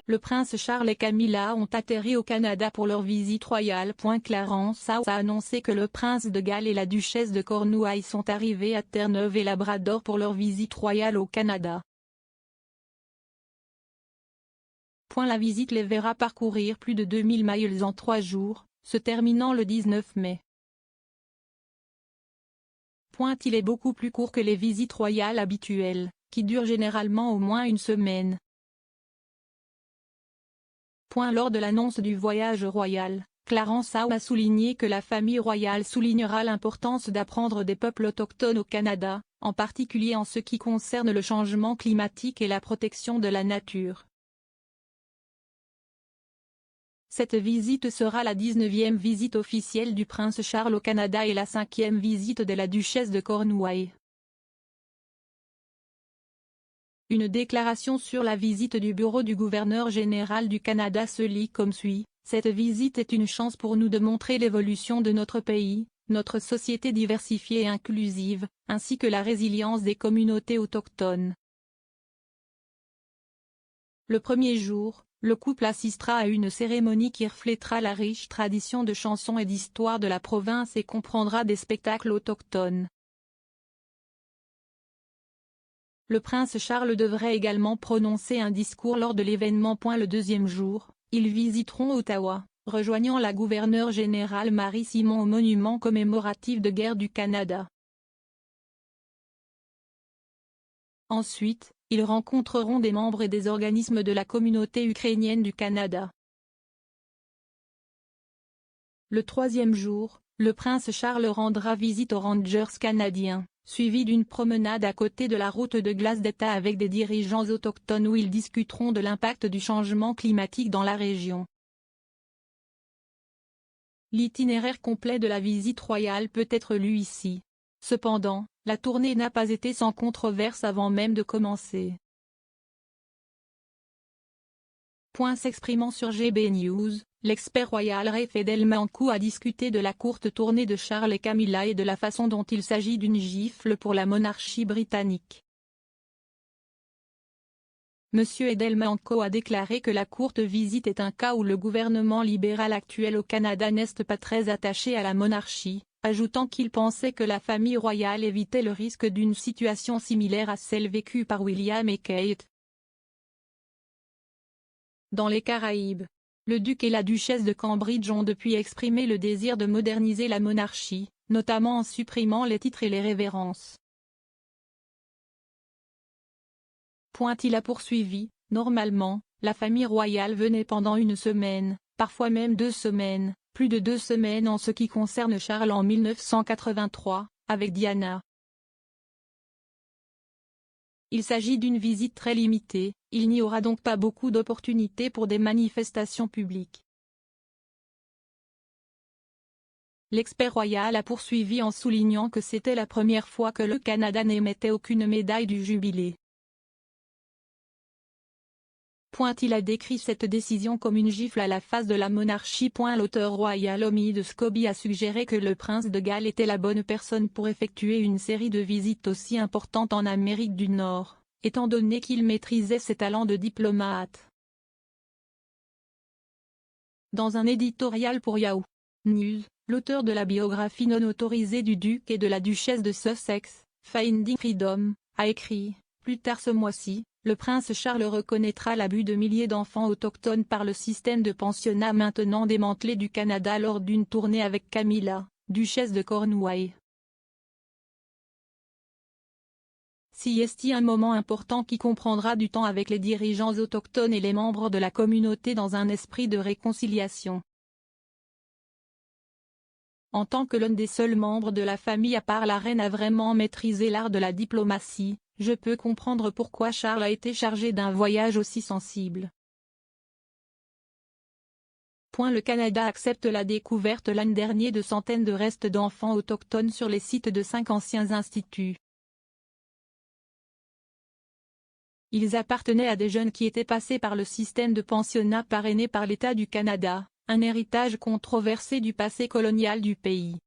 Le prince Charles et Camilla ont atterri au Canada pour leur visite royale. Clarence Howe a annoncé que le prince de Galles et la duchesse de Cornouailles sont arrivés à Terre-Neuve et Labrador pour leur visite royale au Canada. La visite les verra parcourir plus de 2000 miles en 3 jours, se terminant le 19 mai. Il est beaucoup plus court que les visites royales habituelles, qui durent généralement au moins une semaine. Lors de l'annonce du voyage royal, Clarence Howe a souligné que la famille royale soulignera l'importance d'apprendre des peuples autochtones au Canada, en particulier en ce qui concerne le changement climatique et la protection de la nature. Cette visite sera la 19e visite officielle du prince Charles au Canada et la 5e visite de la duchesse de Cornouailles. Une déclaration sur la visite du bureau du gouverneur général du Canada se lit comme suit: « Cette visite est une chance pour nous de montrer l'évolution de notre pays, notre société diversifiée et inclusive, ainsi que la résilience des communautés autochtones. » Le premier jour, le couple assistera à une cérémonie qui reflètera la riche tradition de chansons et d'histoire de la province et comprendra des spectacles autochtones. Le prince Charles devrait également prononcer un discours lors de l'événement. Le deuxième jour, ils visiteront Ottawa, rejoignant la gouverneure générale Marie Simon au monument commémoratif de guerre du Canada. Ensuite, ils rencontreront des membres et des organismes de la communauté ukrainienne du Canada. Le troisième jour, le prince Charles rendra visite aux Rangers canadiens, suivi d'une promenade à côté de la route de glace d'État avec des dirigeants autochtones où ils discuteront de l'impact du changement climatique dans la région. L'itinéraire complet de la visite royale peut être lu ici. Cependant, la tournée n'a pas été sans controverse avant même de commencer. S'exprimant sur GB News, l'expert royal Rafe Edelmanco a discuté de la courte tournée de Charles et Camilla et de la façon dont il s'agit d'une gifle pour la monarchie britannique. Monsieur Edelmanco a déclaré que la courte visite est un cas où le gouvernement libéral actuel au Canada n'est pas très attaché à la monarchie, ajoutant qu'il pensait que la famille royale évitait le risque d'une situation similaire à celle vécue par William et Kate. Dans les Caraïbes, le duc et la duchesse de Cambridge ont depuis exprimé le désir de moderniser la monarchie, notamment en supprimant les titres et les révérences. Il a poursuivi, normalement, la famille royale venait pendant une semaine, parfois même 2 semaines, plus de 2 semaines en ce qui concerne Charles en 1983, avec Diana. Il s'agit d'une visite très limitée, il n'y aura donc pas beaucoup d'opportunités pour des manifestations publiques. L'expert royal a poursuivi en soulignant que c'était la première fois que le Canada n'émettait aucune médaille du jubilé. Il a décrit cette décision comme une gifle à la face de la monarchie. L'auteur royal Omid Scobie a suggéré que le prince de Galles était la bonne personne pour effectuer une série de visites aussi importantes en Amérique du Nord, étant donné qu'il maîtrisait ses talents de diplomate. Dans un éditorial pour Yahoo News, l'auteur de la biographie non autorisée du duc et de la duchesse de Sussex, Finding Freedom, a écrit, plus tard ce mois-ci, le prince Charles reconnaîtra l'abus de milliers d'enfants autochtones par le système de pensionnat maintenant démantelé du Canada lors d'une tournée avec Camilla, duchesse de Cornouailles. C'est un moment important qui comprendra du temps avec les dirigeants autochtones et les membres de la communauté dans un esprit de réconciliation. En tant que l'un des seuls membres de la famille à part la reine à vraiment maîtriser l'art de la diplomatie, je peux comprendre pourquoi Charles a été chargé d'un voyage aussi sensible. Le Canada accepte la découverte l'an dernier de centaines de restes d'enfants autochtones sur les sites de 5 anciens instituts. Ils appartenaient à des jeunes qui étaient passés par le système de pensionnat parrainé par l'État du Canada, un héritage controversé du passé colonial du pays.